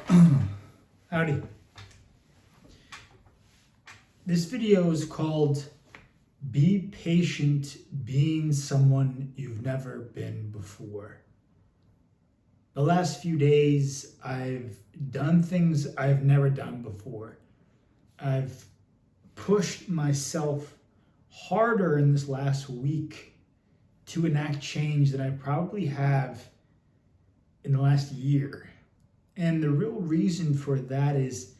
Howdy. This video is called Be Patient Being Someone You've Never Been Before. The last few days, I've done things I've never done before. I've pushed myself harder in this last week to enact change than I probably have in the last year. And the real reason for that is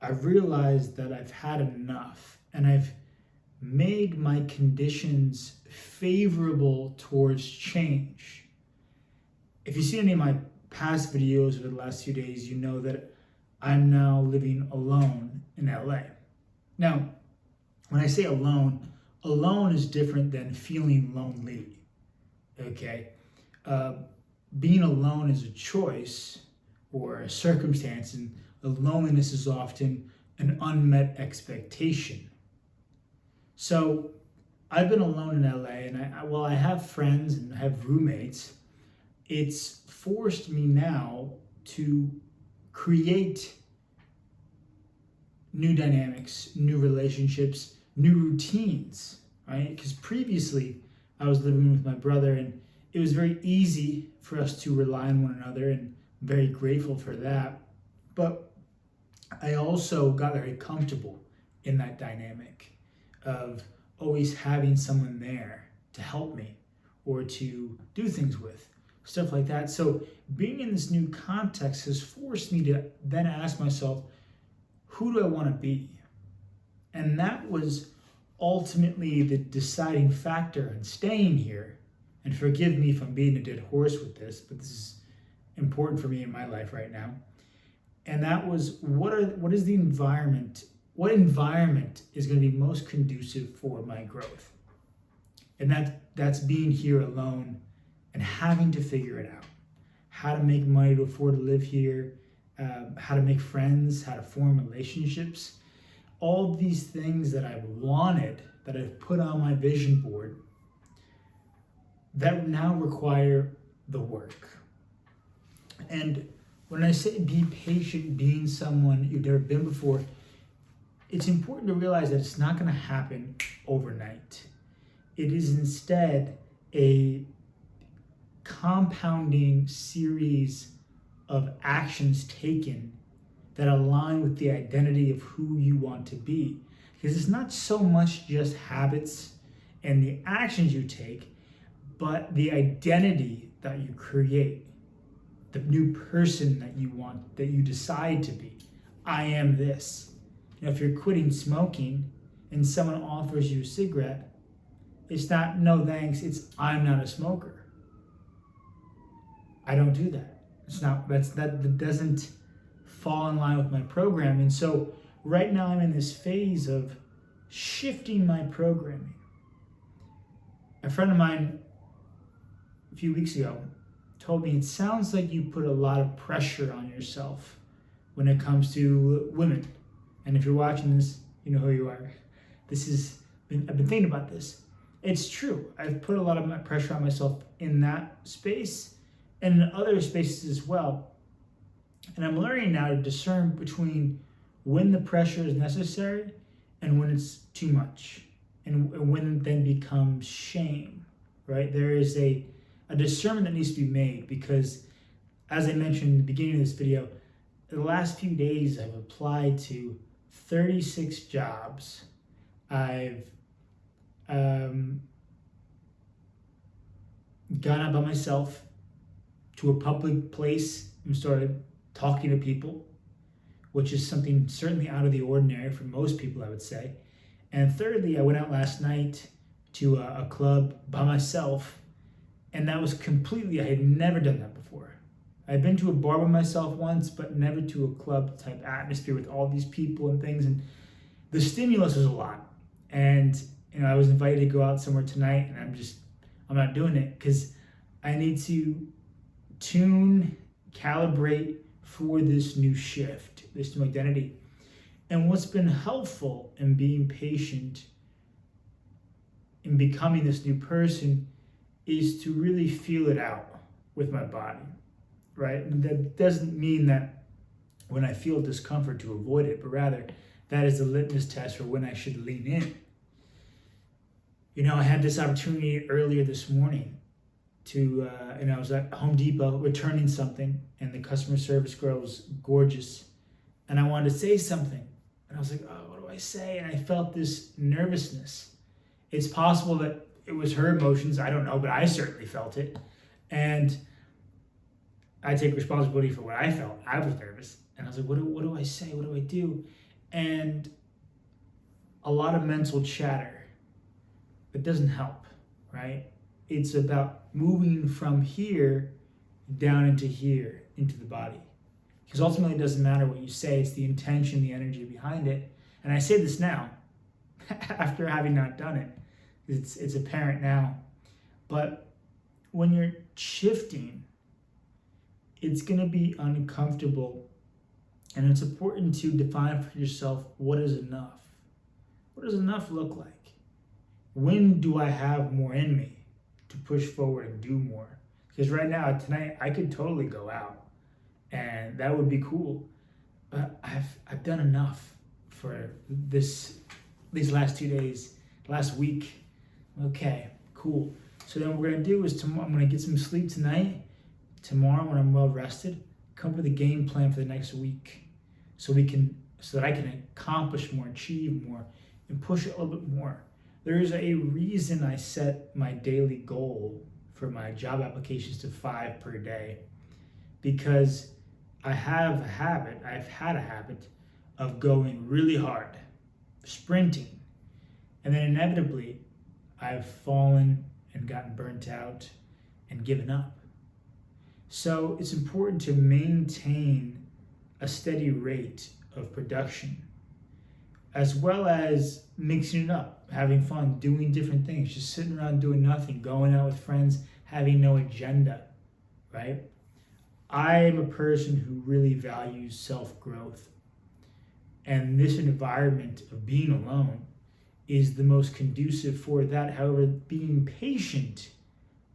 I've realized that I've had enough and I've made my conditions favorable towards change. If you've seen any of my past videos over the last few days, you know that I'm now living alone in LA. Now, when I say alone is different than feeling lonely, okay? Being alone is a choice or a circumstance, and the loneliness is often an unmet expectation. So I've been alone in LA, and while I have friends and I have roommates, it's forced me now to create new dynamics, new relationships, new routines, right? Because previously I was living with my brother, and it was very easy for us to rely on one another, and I'm very grateful for that. But I also got very comfortable in that dynamic of always having someone there to help me or to do things with, stuff like that. So being in this new context has forced me to then ask myself, who do I want to be? And that was ultimately the deciding factor in staying here. And forgive me if I'm beating a dead horse with this, but this is important for me in my life right now. And that was what is the environment? What environment is going to be most conducive for my growth? And that's being here alone and having to figure it out. How to make money to afford to live here, how to make friends, how to form relationships. All these things that I've wanted, that I've put on my vision board, that now require the work. And when I say be patient, being someone you've never been before, it's important to realize that it's not going to happen overnight. It is instead a compounding series of actions taken that align with the identity of who you want to be. Because it's not so much just habits and the actions you take, but the identity that you create, the new person that you want, that you decide to be. I am this. You know, if you're quitting smoking and someone offers you a cigarette, it's not no thanks, it's I'm not a smoker. I don't do that. That doesn't fall in line with my programming. So right now I'm in this phase of shifting my programming. A friend of mine a few weeks ago told me, it sounds like you put a lot of pressure on yourself when it comes to women. And if you're watching this, you know who you are. I've been thinking about this. It's true. I've put a lot of my pressure on myself in that space and in other spaces as well. And I'm learning now to discern between when the pressure is necessary and when it's too much, and when it then becomes shame, right? There is a discernment that needs to be made, because as I mentioned in the beginning of this video, the last few days I've applied to 36 jobs. I've gone out by myself to a public place and started talking to people, which is something certainly out of the ordinary for most people, I would say. And thirdly, I went out last night to a club by myself, and that was completely, I had never done that before. I'd been to a bar by myself once, but never to a club type atmosphere with all these people and things. And the stimulus was a lot. And I was invited to go out somewhere tonight, and I'm not doing it because I need to calibrate for this new shift, this new identity. And what's been helpful in being patient in becoming this new person is to really feel it out with my body, right? And that doesn't mean that when I feel discomfort to avoid it, but rather that is the litmus test for when I should lean in. I had this opportunity earlier this morning and I was at Home Depot returning something, and the customer service girl was gorgeous, and I wanted to say something, and I was like, oh, what do I say? And I felt this nervousness. It's possible that it was her emotions, I don't know, but I certainly felt it, and I take responsibility for what I felt. I was nervous, and I was like, what do I say? What do I do? And a lot of mental chatter. It doesn't help, right? It's about moving from here down into here, into the body. Because ultimately it doesn't matter what you say, it's the intention, the energy behind it. And I say this now, after having not done it. It's apparent now. But when you're shifting, it's going to be uncomfortable. And it's important to define for yourself, what is enough? What does enough look like? When do I have more in me to push forward and do more? Because right now, tonight, I could totally go out, and that would be cool. But I've done enough for these last 2 days, last week. Okay, cool. So then what we're gonna do is I'm gonna get some sleep tonight. Tomorrow, when I'm well rested, come up with a game plan for the next week, so that I can accomplish more, achieve more, and push it a little bit more. There's a reason I set my daily goal for my job applications to 5 per day, because I've had a habit of going really hard, sprinting, and then inevitably I've fallen and gotten burnt out and given up. So it's important to maintain a steady rate of production, as well as mixing it up, having fun, doing different things, just sitting around doing nothing, going out with friends, having no agenda, right? I am a person who really values self-growth. And this environment of being alone is the most conducive for that. However, being patient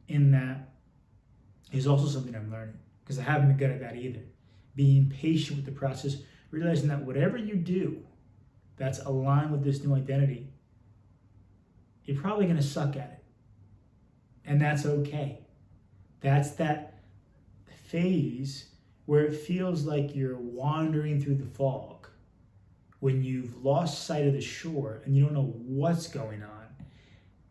in that is also something I'm learning, because I haven't been good at that either. Being patient with the process, realizing that whatever you do that's aligned with this new identity, you're probably going to suck at it. And that's okay. That's that phase where it feels like you're wandering through the fog, when you've lost sight of the shore and you don't know what's going on.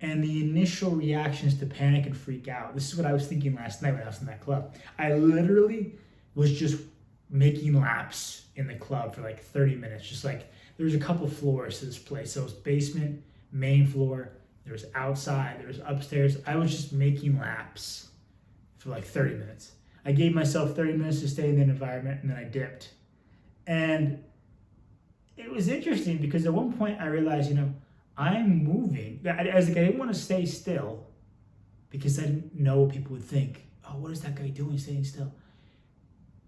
And the initial reactions to panic and freak out. This is what I was thinking last night when I was in that club. I literally was just making laps in the club for like 30 minutes. Just like, there was a couple floors to this place. So it was basement, main floor, there was outside, there was upstairs. I was just making laps for like 30 minutes. I gave myself 30 minutes to stay in that environment, and then I dipped. And it was interesting because at one point I realized, I'm moving. I didn't want to stay still because I didn't know what people would think. Oh, what is that guy doing staying still?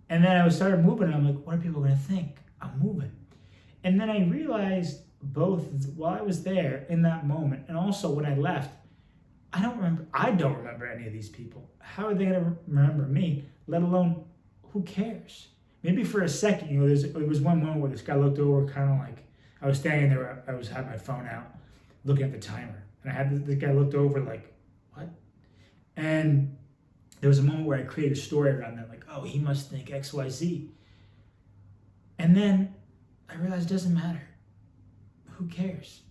And then I started moving, and I'm like, what are people going to think? I'm moving. And then I realized, both while I was there in that moment and also when I left, I don't remember any of these people. How are they going to remember me, let alone who cares? Maybe for a second, there was one moment where this guy looked over, kind of like, I was standing there, I had my phone out, looking at the timer, and I had this guy looked over like, what? And there was a moment where I created a story around that, like, oh, he must think X, Y, Z. And then I realized it doesn't matter. Who cares?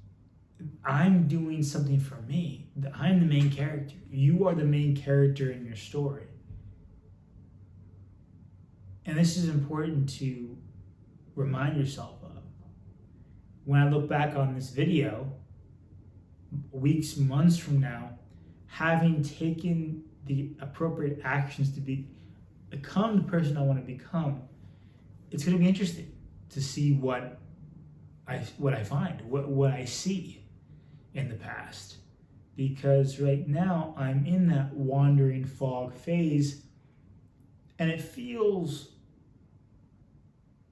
I'm doing something for me. I'm the main character. You are the main character in your story. And this is important to remind yourself of. When I look back on this video, weeks, months from now, having taken the appropriate actions to become the person I want to become, it's going to be interesting to see what I find, what I see in the past. Because right now I'm in that wandering fog phase, and it feels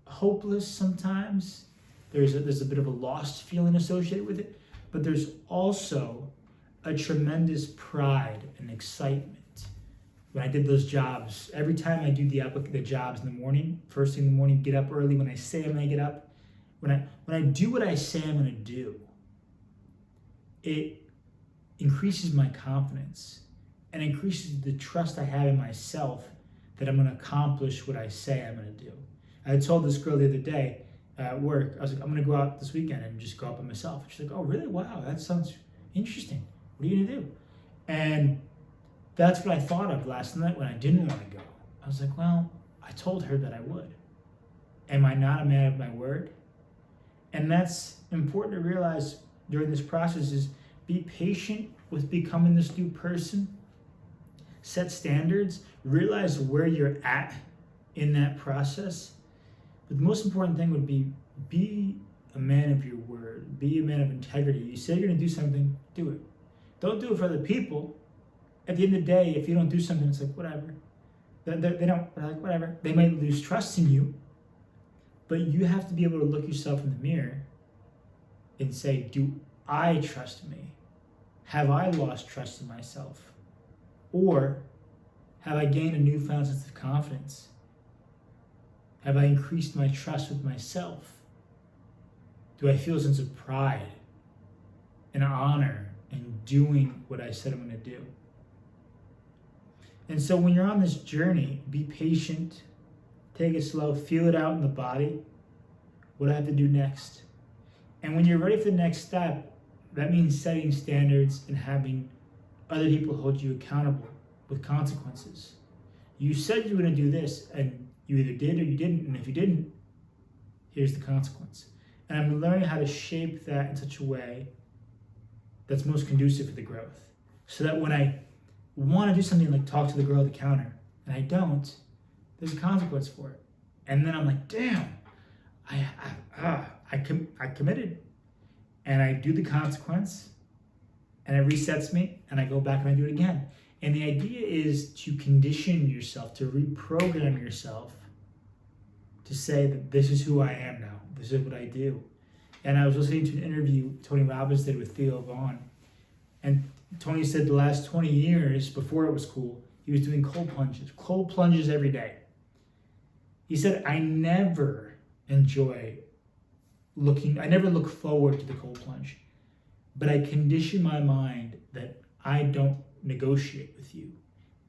hopeless sometimes. There's a bit of a lost feeling associated with it, but there's also a tremendous pride and excitement when I did those jobs, every time I do the jobs in the morning, first thing in the morning, get up early, when I say I'm going to get up, when I do what I say I'm going to do, it increases my confidence and increases the trust I have in myself that I'm going to accomplish what I say I'm going to do. I told this girl the other day at work, I was like, I'm going to go out this weekend and just go out by myself. And she's like, oh, really? Wow, that sounds interesting. What are you going to do? And that's what I thought of last night when I didn't want to go. I was like, well, I told her that I would. Am I not a man of my word? And that's important to realize during this process is be patient with becoming this new person. Set standards. Realize where you're at in that process. But the most important thing would be a man of your word. Be a man of integrity. You say you're going to do something, do it. Don't do it for other people. At the end of the day, if you don't do something, it's like, whatever. They're like, whatever. They might lose trust in you, but you have to be able to look yourself in the mirror and say, do I trust me? Have I lost trust in myself? Or have I gained a newfound sense of confidence? Have I increased my trust with myself? Do I feel a sense of pride and honor in doing what I said I'm going to do? And so when you're on this journey, be patient, take it slow, feel it out in the body. What do I have to do next? And when you're ready for the next step, that means setting standards and having other people hold you accountable with consequences. You said you were going to do this, and you either did or you didn't. And if you didn't, here's the consequence. And I'm learning how to shape that in such a way that's most conducive for the growth. So that when I want to do something like talk to the girl at the counter, and I don't, there's a consequence for it. And then I'm like, damn, I committed. And I do the consequence, and it resets me, and I go back and I do it again. And the idea is to condition yourself, to reprogram yourself to say that this is who I am now. This is what I do. And I was listening to an interview Tony Robbins did with Theo Vaughn. And Tony said the last 20 years, before it was cool, he was doing cold plunges every day. He said, I never look forward to the cold plunge, but I condition my mind that I don't negotiate with you.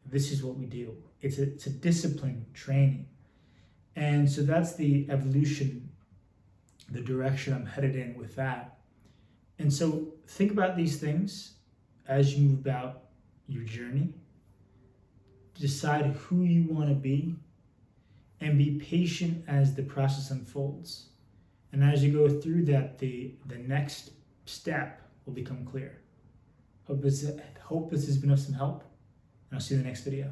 This is what we do. It's a discipline training. And so that's the evolution, the direction I'm headed in with that. And so think about these things as you move about your journey. Decide who you want to be and be patient as the process unfolds. And as you go through that, the next step will become clear. Hope this has been of some help, and I'll see you in the next video.